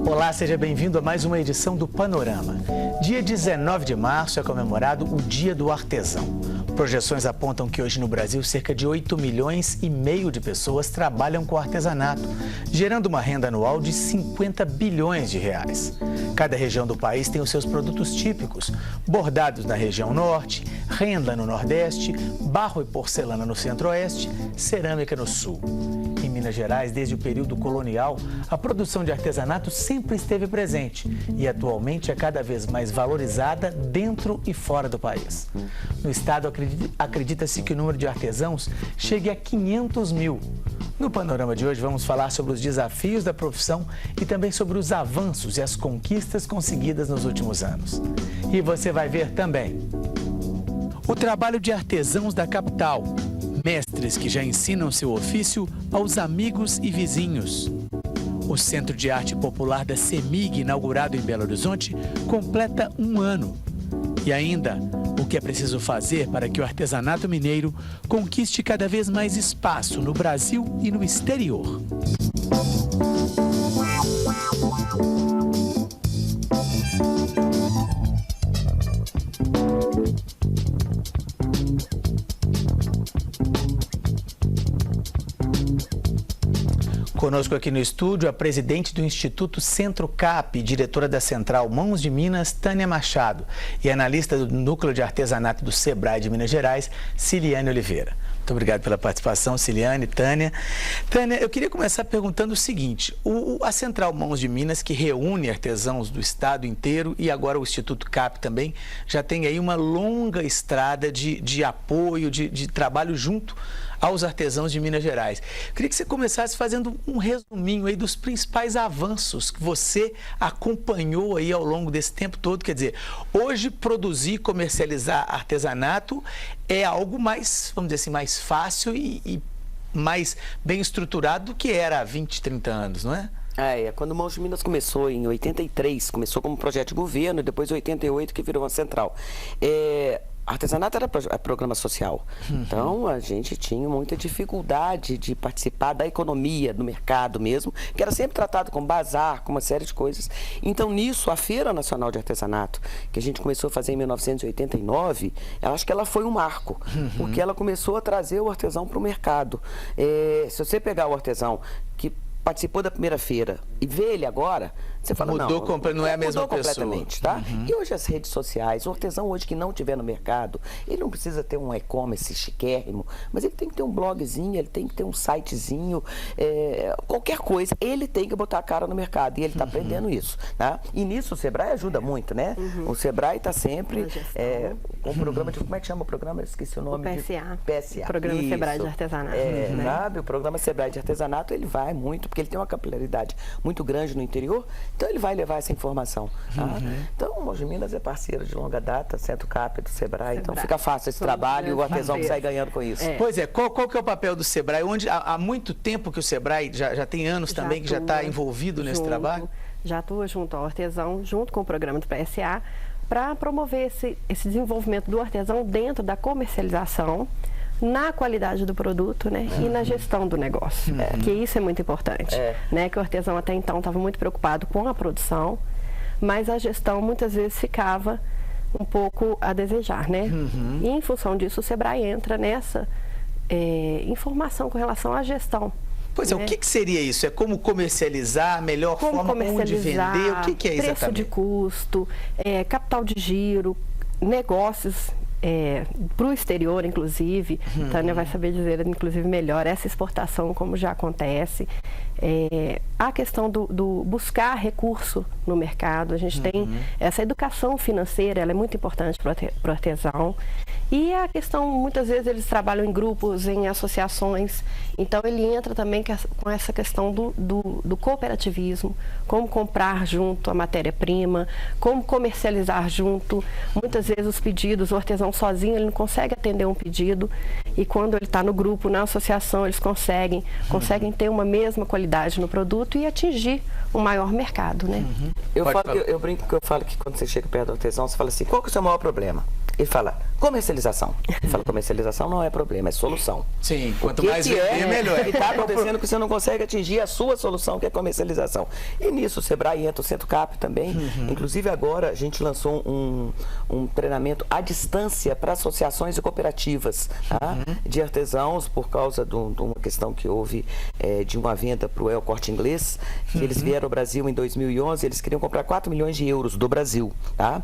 Olá, seja bem-vindo a mais uma edição do Panorama. Dia 19 de março é comemorado o Dia do Artesão. Projeções apontam que hoje no Brasil cerca de 8,5 milhões de pessoas trabalham com artesanato, gerando uma renda anual de 50 bilhões de reais. Cada região do país tem os seus produtos típicos, bordados na região norte, renda no nordeste, barro e porcelana no centro-oeste, cerâmica no sul. Em Minas Gerais, desde o período colonial, a produção de artesanato sempre esteve presente e atualmente é cada vez mais valorizada dentro e fora do país. No estado, acredita-se que o número de artesãos chegue a 500 mil. No Panorama de hoje, vamos falar sobre os desafios da profissão e também sobre os avanços e as conquistas conseguidas nos últimos anos. E você vai ver também o trabalho de artesãos da capital, mestres que já ensinam seu ofício aos amigos e vizinhos. O Centro de Arte Popular da CEMIG, inaugurado em Belo Horizonte, completa 1 ano. E ainda, o que é preciso fazer para que o artesanato mineiro conquiste cada vez mais espaço no Brasil e no exterior. Conosco aqui no estúdio a presidente do Instituto Centro Cap, diretora da Central Mãos de Minas, Tânia Machado, e analista do Núcleo de Artesanato do Sebrae de Minas Gerais, Ciliane Oliveira. Muito obrigado pela participação, Ciliane, Tânia. Tânia, eu queria começar perguntando o seguinte: a Central Mãos de Minas, que reúne artesãos do estado inteiro, e agora o Instituto CAP também, já tem aí uma longa estrada de apoio, de trabalho junto aos artesãos de Minas Gerais. Eu queria que você começasse fazendo um resuminho aí dos principais avanços que você acompanhou aí ao longo desse tempo todo. Quer dizer, hoje produzir e comercializar artesanato é algo mais, vamos dizer assim, mais fácil e mais bem estruturado do que era há 20, 30 anos, não é? Quando o Mãos de Minas começou em 83, começou como projeto de governo, e depois em 88 que virou uma central. Artesanato era programa social, então a gente tinha muita dificuldade de participar da economia, do mercado mesmo, que era sempre tratado com bazar, com uma série de coisas. Então nisso, a Feira Nacional de Artesanato, que a gente começou a fazer em 1989, eu acho que ela foi um marco, porque ela começou a trazer o artesão para o mercado. Se você pegar o artesão que participou da primeira feira e vê ele agora, você fala, não é a mesma mudou completamente, pessoa. Tá? E hoje as redes sociais, o artesão hoje que não estiver no mercado, ele não precisa ter um e-commerce chiquérrimo, mas ele tem que ter um blogzinho, ele tem que ter um sitezinho, qualquer coisa, ele tem que botar a cara no mercado, e ele está aprendendo isso, tá? E nisso o Sebrae ajuda muito, né? O Sebrae está sempre com um programa de, como é que chama o programa? Eu esqueci o nome. O PSA. PSA. Programa isso. Sebrae de Artesanato. Né? Sabe? O programa Sebrae de Artesanato, ele vai muito, porque ele tem uma capilaridade muito grande no interior, então ele vai levar essa informação. Tá? Então, o Mãos de Minas é parceiro de longa data, Centro Cap do Sebrae, então fica fácil esse trabalho e o artesão sai ganhando com isso. Pois é, qual que é o papel do Sebrae? Onde há muito tempo que o Sebrae, já tem anos também, que já está envolvido nesse trabalho? Já atua junto ao artesão, junto com o programa do PSA, para promover esse desenvolvimento do artesão dentro da comercialização, na qualidade do produto, né, e na gestão do negócio, que isso é muito importante, né, que o artesão até então estava muito preocupado com a produção, mas a gestão muitas vezes ficava um pouco a desejar, né, e em função disso o Sebrae entra nessa informação com relação à gestão. Pois é, o que seria isso? É como comercializar, a melhor forma, onde vender, o que é exatamente? Preço de custo, capital de giro, negócios para o exterior, inclusive. Tânia vai saber dizer, inclusive, melhor essa exportação, como já acontece. A questão do buscar recurso no mercado. A gente tem essa educação financeira, ela é muito importante para o artesão. E a questão, muitas vezes eles trabalham em grupos, em associações, então ele entra também com essa questão do cooperativismo, como comprar junto a matéria-prima, como comercializar junto. Muitas vezes os pedidos, o artesão sozinho, ele não consegue atender um pedido, e quando ele está no grupo, na associação, eles conseguem ter uma mesma qualidade no produto e atingir um maior mercado, né? Eu brinco que eu falo que quando você chega perto do artesão, você fala assim, qual que é o seu maior problema? Ele fala, Comercialização. Fala, comercialização não é problema, é solução. Sim, quanto mais vender, melhor. O que está acontecendo que você não consegue atingir a sua solução, que é comercialização. E nisso o Sebrae entra, o Centro Cap também. Inclusive agora a gente lançou um treinamento à distância para associações e cooperativas, tá? De artesãos, por causa de uma questão que houve de uma venda para o El Corte Inglês, que eles vieram ao Brasil em 2011, eles queriam comprar 4 milhões de euros do Brasil. Tá?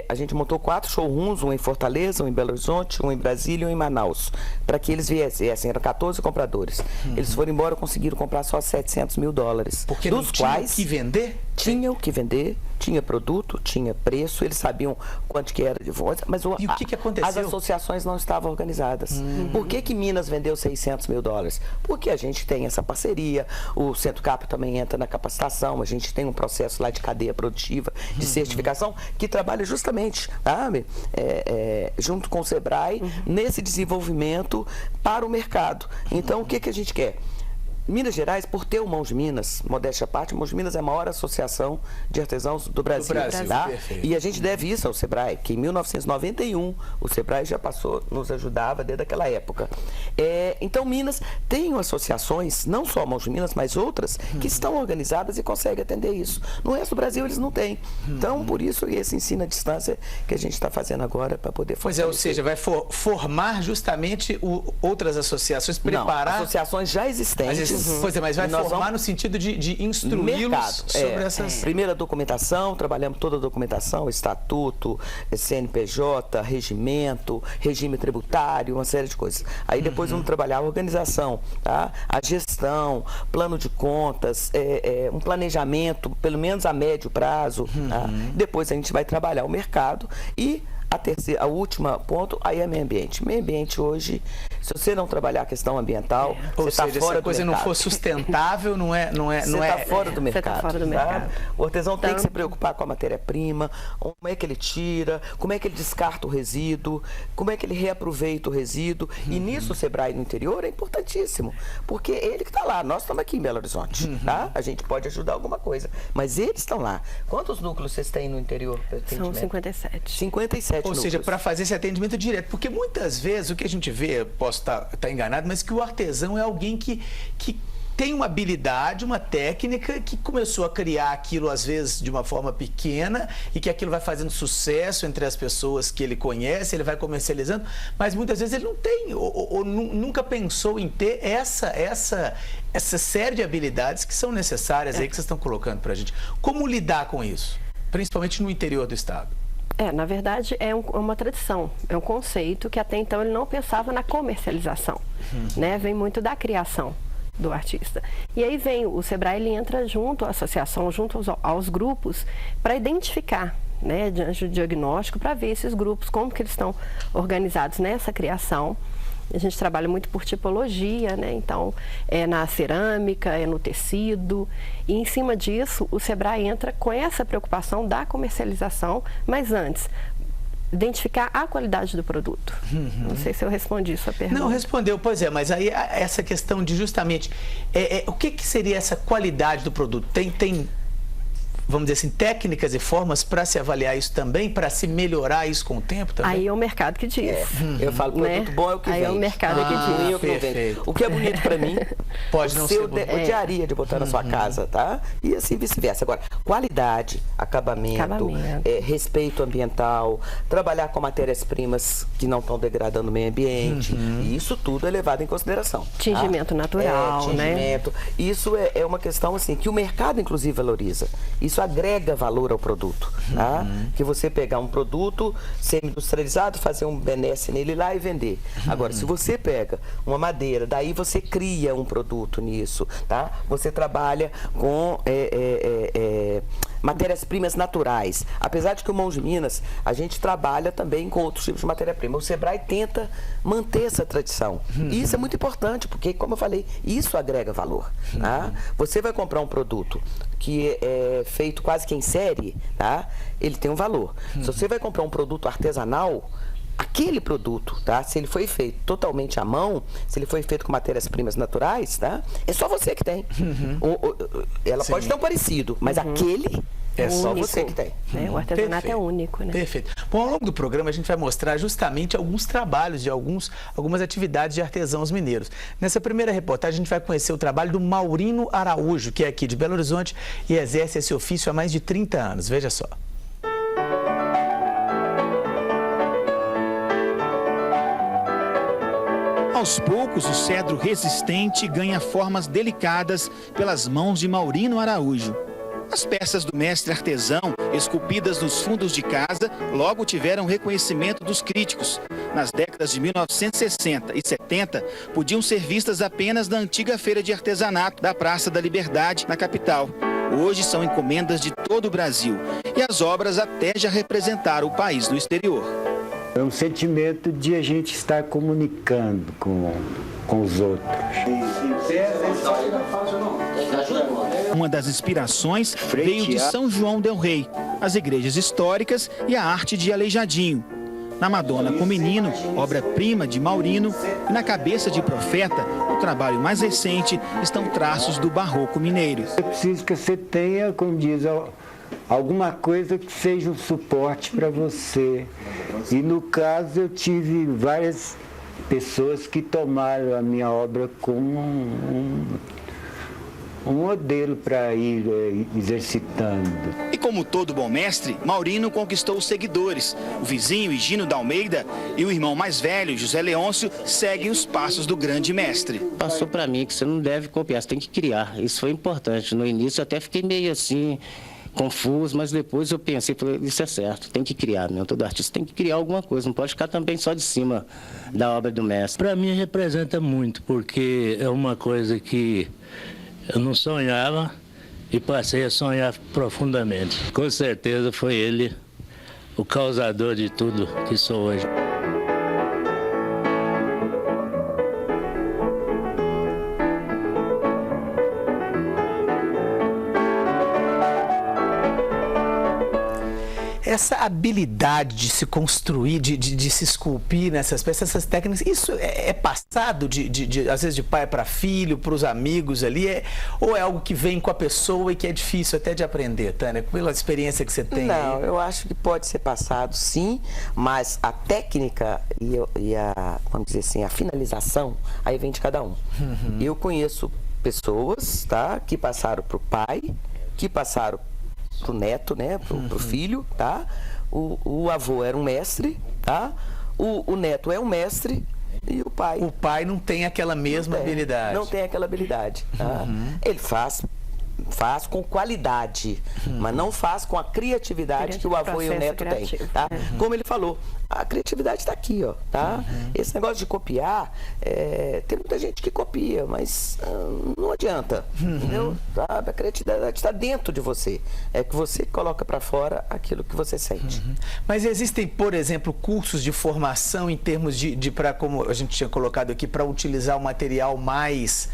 A gente montou 4 showrooms, um em Fortaleza, um em Belo Horizonte, um em Brasília e um em Manaus, para que eles viessem. Eram 14 compradores. Eles foram embora e conseguiram comprar só $700 mil. Porque dos quais tinham que vender? Tinham que vender, tinha produto, tinha preço, eles sabiam quanto que era de voz, mas e o que aconteceu? As associações não estavam organizadas. Por que Minas vendeu $600 mil? Porque a gente tem essa parceria, o Centro Cap também entra na capacitação, a gente tem um processo lá de cadeia produtiva, de certificação, que trabalha justamente, sabe, junto com o Sebrae, nesse desenvolvimento para o mercado. Então, o que a gente quer? Minas Gerais, por ter o Mãos de Minas, modéstia à parte, Mãos de Minas é a maior associação de artesãos do Brasil. Tá? E a gente deve isso ao Sebrae, que em 1991 o Sebrae já passou, nos ajudava desde aquela época. Então, Minas tem associações, não só Mãos de Minas, mas outras, que estão organizadas e conseguem atender isso. No resto do Brasil, eles não têm. Então, por isso, esse ensino à distância que a gente está fazendo agora para poder fortalecer. Pois ou seja, vai formar justamente outras associações, preparar... Não, associações já existentes. Pois é, mas vai formar no sentido de instruí-los sobre essas... Primeira documentação, trabalhamos toda a documentação, estatuto, CNPJ, regimento, regime tributário, uma série de coisas. Aí depois vamos trabalhar a organização, tá? A gestão, plano de contas, um planejamento, pelo menos a médio prazo. Tá? Depois a gente vai trabalhar o mercado e... A última ponto, aí é meio ambiente. Meio ambiente hoje, se você não trabalhar a questão ambial, você está fora do mercado. Se a coisa não for sustentável, você está fora do mercado. Você está fora do mercado. O artesão tem que se preocupar com a matéria-prima, como é que ele tira, como é que ele descarta o resíduo, como é que ele reaproveita o resíduo. E nisso o Sebrae no interior é importantíssimo, porque ele que está lá, nós estamos aqui em Belo Horizonte, tá? A gente pode ajudar alguma coisa, mas eles estão lá. Quantos núcleos vocês têm no interior? São 57. 57. Ou seja, para fazer esse atendimento direto. Porque muitas vezes o que a gente vê, posso estar enganado, mas que o artesão é alguém que tem uma habilidade, uma técnica, que começou a criar aquilo, às vezes, de uma forma pequena, e que aquilo vai fazendo sucesso entre as pessoas que ele conhece, ele vai comercializando, mas muitas vezes ele não tem, ou nunca pensou em ter essa série de habilidades que são necessárias aí que vocês estão colocando para a gente. Como lidar com isso? Principalmente no interior do estado. Na verdade, é uma tradição, é um conceito que até então ele não pensava na comercialização, né? Vem muito da criação do artista. E aí vem, o Sebrae, ele entra junto à associação, junto aos grupos, para identificar, né, diante do diagnóstico, para ver esses grupos, como que eles estão organizados nessa criação. A gente trabalha muito por tipologia, né? Então, é na cerâmica, é no tecido. E, em cima disso, o Sebrae entra com essa preocupação da comercialização, mas antes, identificar a qualidade do produto. Não sei se eu respondi sua pergunta. Não, respondeu, pois é, mas aí essa questão de justamente, o que seria essa qualidade do produto? Tem vamos dizer assim, técnicas e formas para se avaliar isso também, para se melhorar isso com o tempo também? Aí é o mercado que diz. Eu falo, produto bom é o que vem. Aí é o mercado que diz. O que não vem. O que é bonito para mim, pode não ser bonito. O diaria de botar na sua casa, tá? E assim vice-versa. Agora, qualidade, acabamento. Respeito ambiental, trabalhar com matérias-primas que não estão degradando o meio ambiente. E isso tudo é levado em consideração. Tingimento natural, né? Isso é uma questão assim, que o mercado, inclusive, valoriza. Isso agrega valor ao produto, tá? Que você pegar um produto semi-industrializado, fazer um benesse nele lá e vender. Agora, se você pega uma madeira, daí você cria um produto nisso, tá? Você trabalha com matérias-primas naturais. Apesar de que o Mãos de Minas, a gente trabalha também com outros tipos de matéria-prima. O Sebrae tenta manter essa tradição. E isso é muito importante, porque, como eu falei, isso agrega valor, tá? Você vai comprar um produto que é feito quase que em série, tá? Ele tem um valor. Se você vai comprar um produto artesanal, aquele produto, tá? Se ele foi feito totalmente à mão, se ele foi feito com matérias-primas naturais, tá? É só você que tem. Ela pode ter um parecido, mas aquele É só único, você que tem. Né? O artesanato é único, né? Perfeito. Bom, ao longo do programa a gente vai mostrar justamente alguns trabalhos de algumas atividades de artesãos mineiros. Nessa primeira reportagem a gente vai conhecer o trabalho do Maurino Araújo, que é aqui de Belo Horizonte e exerce esse ofício há mais de 30 anos. Veja só. Aos poucos, o cedro resistente ganha formas delicadas pelas mãos de Maurino Araújo. As peças do mestre artesão, esculpidas nos fundos de casa, logo tiveram reconhecimento dos críticos. Nas décadas de 1960 e 70, podiam ser vistas apenas na antiga feira de artesanato da Praça da Liberdade, na capital. Hoje são encomendas de todo o Brasil e as obras até já representaram o país no exterior. É um sentimento de a gente estar comunicando com os outros. Uma das inspirações veio de São João del Rei, as igrejas históricas e a arte de Aleijadinho. Na Madonna com Menino, obra-prima de Maurino, e na Cabeça de Profeta, o trabalho mais recente, estão traços do barroco mineiro. É preciso que você tenha, como diz, alguma coisa que seja um suporte para você. E no caso eu tive várias pessoas que tomaram a minha obra como um modelo para ir exercitando. E como todo bom mestre, Maurino conquistou os seguidores. O vizinho Higino da Almeida e o irmão mais velho, José Leôncio, seguem os passos do grande mestre. Passou para mim que você não deve copiar, você tem que criar. Isso foi importante. No início eu até fiquei meio assim, confuso, mas depois eu pensei, falei, isso é certo, tem que criar, meu. Todo artista tem que criar alguma coisa, não pode ficar também só de cima da obra do mestre. Para mim representa muito, porque é uma coisa que eu não sonhava e passei a sonhar profundamente. Com certeza foi ele o causador de tudo que sou hoje. Essa habilidade de se construir, de se esculpir nessas peças, essas técnicas, isso é passado, às vezes, de pai para filho, para os amigos ali? Ou é algo que vem com a pessoa e que é difícil até de aprender, Tânia, pela experiência que você tem? Não, aí? eu acho que pode ser passado, sim, mas a técnica e a, vamos dizer assim, a finalização, aí vem de cada um. Uhum. Eu conheço pessoas, tá, que passaram para o pai, que passaram pro neto, né, pro filho, tá? O avô era um mestre, tá? O neto é um mestre e o pai... O pai não tem aquela mesma habilidade. Não tem aquela habilidade, tá? Ele faz com qualidade, mas não faz com a criatividade que o avô e o neto têm, tá? Como ele falou, a criatividade está aqui, ó, tá? Esse negócio de copiar, tem muita gente que copia, mas não adianta, entendeu? Sabe? A criatividade está dentro de você, é que você coloca para fora aquilo que você sente. Mas existem, por exemplo, cursos de formação em termos de para, como a gente tinha colocado aqui, para utilizar o material mais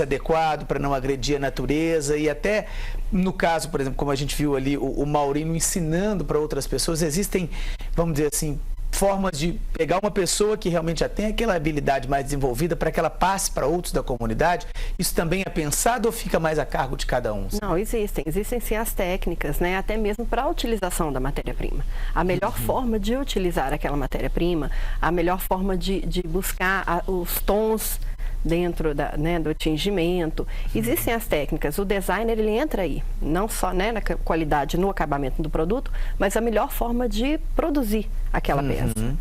adequado, para não agredir a natureza, e até no caso, por exemplo, como a gente viu ali, o Maurino ensinando para outras pessoas, existem, vamos dizer assim, formas de pegar uma pessoa que realmente já tem aquela habilidade mais desenvolvida para que ela passe para outros da comunidade. Isso também é pensado ou fica mais a cargo de cada um? Não, existem sim as técnicas, né? Até mesmo para a utilização da matéria-prima. A melhor forma de utilizar aquela matéria-prima, a melhor forma de buscar os tons dentro do tingimento. Existem as técnicas, o designer ele entra aí, não só, né, na qualidade, no acabamento do produto, mas a melhor forma de produzir aquela peça.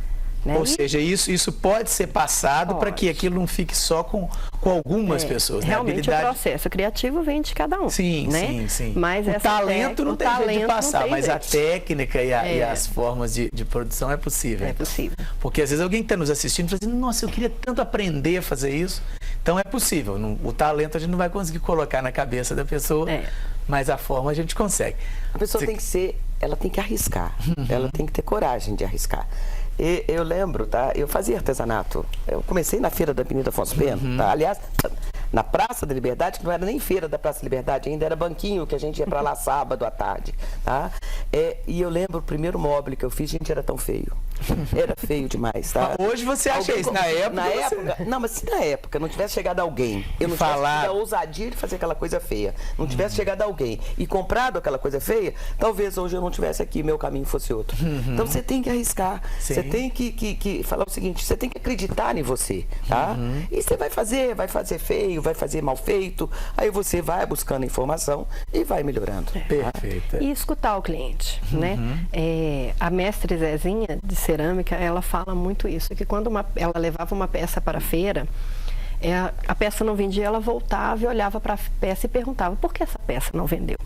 Né? Ou seja, isso pode ser passado para que aquilo não fique só com algumas pessoas. Né? Realmente o processo criativo vem de cada um. Sim, né? sim. Mas o talento não tem jeito de passar, mas a técnica e as formas de produção é possível. É possível. Porque às vezes alguém que está nos assistindo fala assim, nossa, eu queria tanto aprender a fazer isso. Então é possível. O talento a gente não vai conseguir colocar na cabeça da pessoa, mas a forma a gente consegue. A pessoa ela tem que arriscar, ela tem que ter coragem de arriscar. E eu lembro, tá? Eu fazia artesanato. Eu comecei na feira da Avenida Afonso Pena, tá? Aliás, na Praça da Liberdade, que não era nem feira da Praça da Liberdade, ainda era banquinho que a gente ia para lá sábado à tarde, tá? E eu lembro o primeiro móvel que eu fiz, gente, era tão feio. Era feio demais, tá? Hoje você acha isso, na época... Não, mas se na época não tivesse chegado alguém, eu não tivesse tido a ousadia de fazer aquela coisa feia, não tivesse chegado alguém e comprado aquela coisa feia, talvez hoje eu não tivesse aqui, meu caminho fosse outro. Então você tem que arriscar, você tem que falar o seguinte, você tem que acreditar em você, tá? E você vai fazer feio, vai fazer mal feito, aí você vai buscando informação e vai melhorando. Perfeito. E escutar o cliente, né? A mestre Zezinha de cerâmica, ela fala muito isso, que quando ela levava uma peça para a feira, a peça não vendia, ela voltava e olhava para a peça e perguntava por que essa peça não vendeu,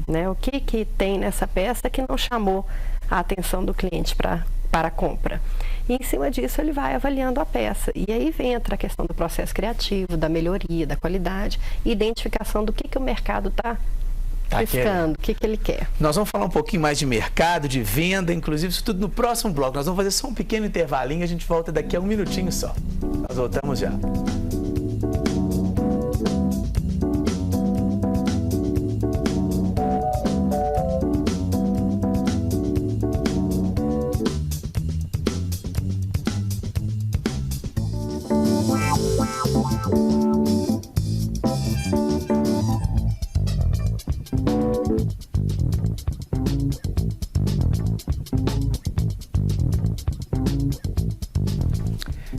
né? O que tem nessa peça que não chamou a atenção do cliente para a compra. E em cima disso ele vai avaliando a peça. E aí entra a questão do processo criativo, da melhoria, da qualidade, e identificação do que o mercado está buscando, o que ele quer. Nós vamos falar um pouquinho mais de mercado, de venda, inclusive isso tudo no próximo bloco. Nós vamos fazer só um pequeno intervalinho, a gente volta daqui a um minutinho só. Nós voltamos já.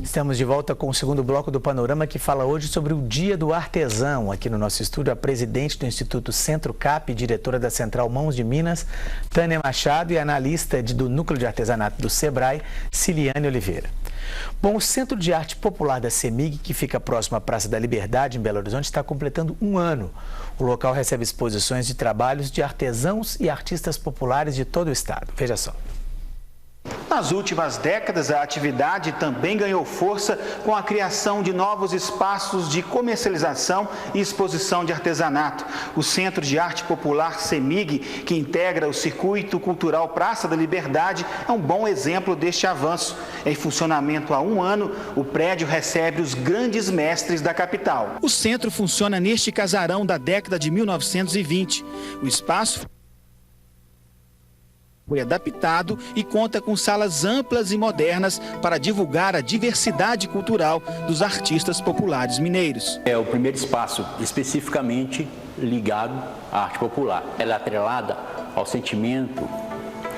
Estamos de volta com o segundo bloco do Panorama, que fala hoje sobre o Dia do Artesão. Aqui no nosso estúdio, a presidente do Instituto Centro Cap, diretora da Central Mãos de Minas, Tânia Machado, e analista do Núcleo de Artesanato do Sebrae, Ciliane Oliveira. Bom, o Centro de Arte Popular da CEMIG, que fica próximo à Praça da Liberdade, em Belo Horizonte, está completando um ano. O local recebe exposições de trabalhos de artesãos e artistas populares de todo o estado. Veja só. Nas últimas décadas, a atividade também ganhou força com a criação de novos espaços de comercialização e exposição de artesanato. O Centro de Arte Popular CEMIG, que integra o Circuito Cultural Praça da Liberdade, é um bom exemplo deste avanço. Em funcionamento há um ano, o prédio recebe os grandes mestres da capital. O centro funciona neste casarão da década de 1920. O espaço foi adaptado e conta com salas amplas e modernas para divulgar a diversidade cultural dos artistas populares mineiros. É o primeiro espaço especificamente ligado à arte popular. Ela é atrelada ao sentimento,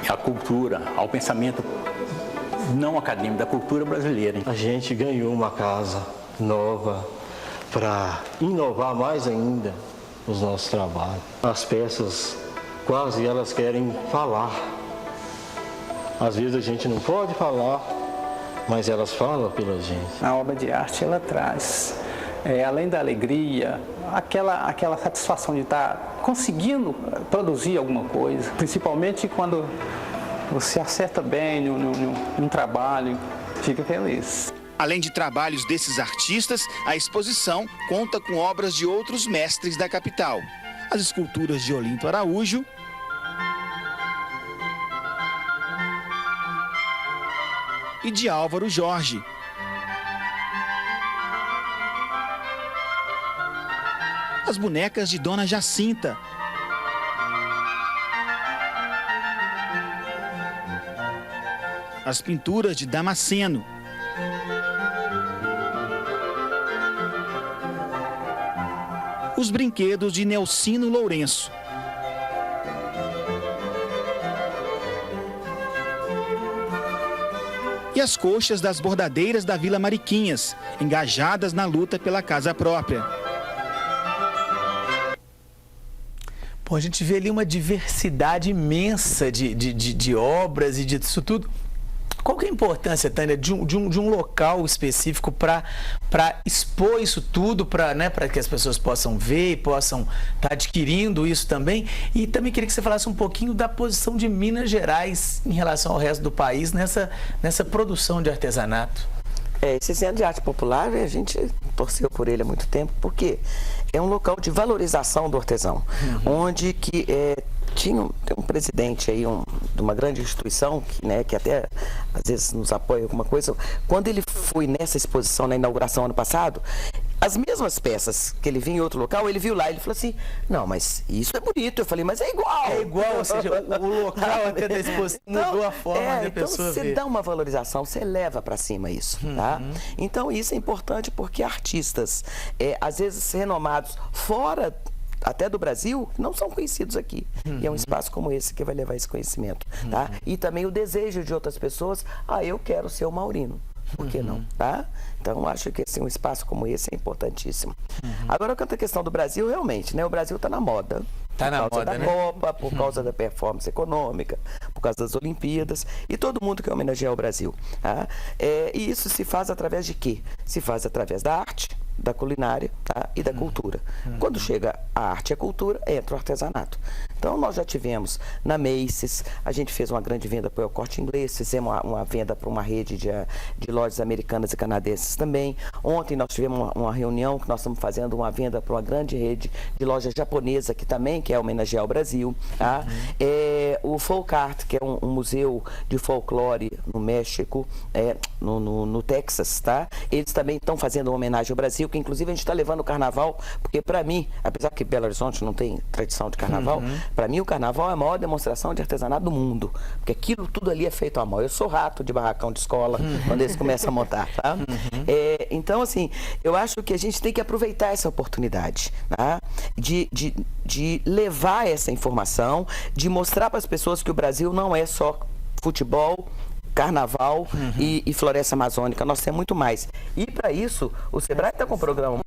à cultura, ao pensamento não acadêmico da cultura brasileira. A gente ganhou uma casa nova para inovar mais ainda os nossos trabalhos. As peças quase elas querem falar. Às vezes a gente não pode falar, mas elas falam pela gente. A obra de arte, ela traz, além da alegria, aquela satisfação de estar conseguindo produzir alguma coisa. Principalmente quando você acerta bem num trabalho, fica feliz. Além de trabalhos desses artistas, a exposição conta com obras de outros mestres da capital. As esculturas de Olinto Araújo, e de Álvaro Jorge. As bonecas de Dona Jacinta. As pinturas de Damasceno. Os brinquedos de Nelcino Lourenço. E as coxas das bordadeiras da Vila Mariquinhas, engajadas na luta pela casa própria. Bom, a gente vê ali uma diversidade imensa de obras e disso tudo. Qual que é a importância, Tânia, de um local específico para expor isso tudo, para que as pessoas possam ver e possam estar adquirindo isso também? E também queria que você falasse um pouquinho da posição de Minas Gerais em relação ao resto do país nessa produção de artesanato. Esse Centro de Arte Popular, a gente torceu por ele há muito tempo, porque é um local de valorização do artesão, onde que tem um presidente aí de uma grande instituição que até às vezes nos apoia alguma coisa. Quando ele foi nessa exposição na inauguração ano passado, as mesmas peças que ele viu em outro local, ele viu lá, ele falou assim, não, mas isso é bonito. Eu falei, mas é igual. É igual, ou seja, o local até da exposição mudou a forma da pessoa ver. Você dá uma valorização, você leva para cima isso, tá? Então isso é importante porque artistas, às vezes renomados fora até do Brasil, não são conhecidos aqui. E é um espaço como esse que vai levar esse conhecimento, tá? E também o desejo de outras pessoas, eu quero ser o Maurino. Por que não, tá? Então, acho que assim, um espaço como esse é importantíssimo. Agora, quanto à questão do Brasil, realmente, né? O Brasil está na moda. Está na moda, da Copa, por causa da performance econômica, por causa das Olimpíadas, e todo mundo quer homenagear o Brasil. Tá? E isso se faz através de quê? Se faz através da arte, da culinária, tá? E da cultura. Quando chega a arte e a cultura, entra o artesanato. Então, nós já tivemos na Macy's, a gente fez uma grande venda para o Corte Inglês, fizemos uma venda para uma rede de lojas americanas e canadenses também. Ontem nós tivemos uma reunião que nós estamos fazendo uma venda para uma grande rede de loja japonesa que também quer homenagear o Brasil. Tá? O Folk Art, que é um museu de folclore no México, no Texas, tá? Eles também estão fazendo uma homenagem ao Brasil, que inclusive a gente está levando o carnaval, porque para mim, apesar que Belo Horizonte não tem tradição de carnaval, para mim o carnaval é a maior demonstração de artesanato do mundo, porque aquilo tudo ali é feito à mão. Eu sou rato de barracão de escola, quando eles começam a montar, tá? Então, assim, eu acho que a gente tem que aproveitar essa oportunidade, tá? De levar essa informação, de mostrar para as pessoas que o Brasil não é só futebol, carnaval e floresta amazônica, nós temos muito mais. E para isso, o Sebrae está com um programa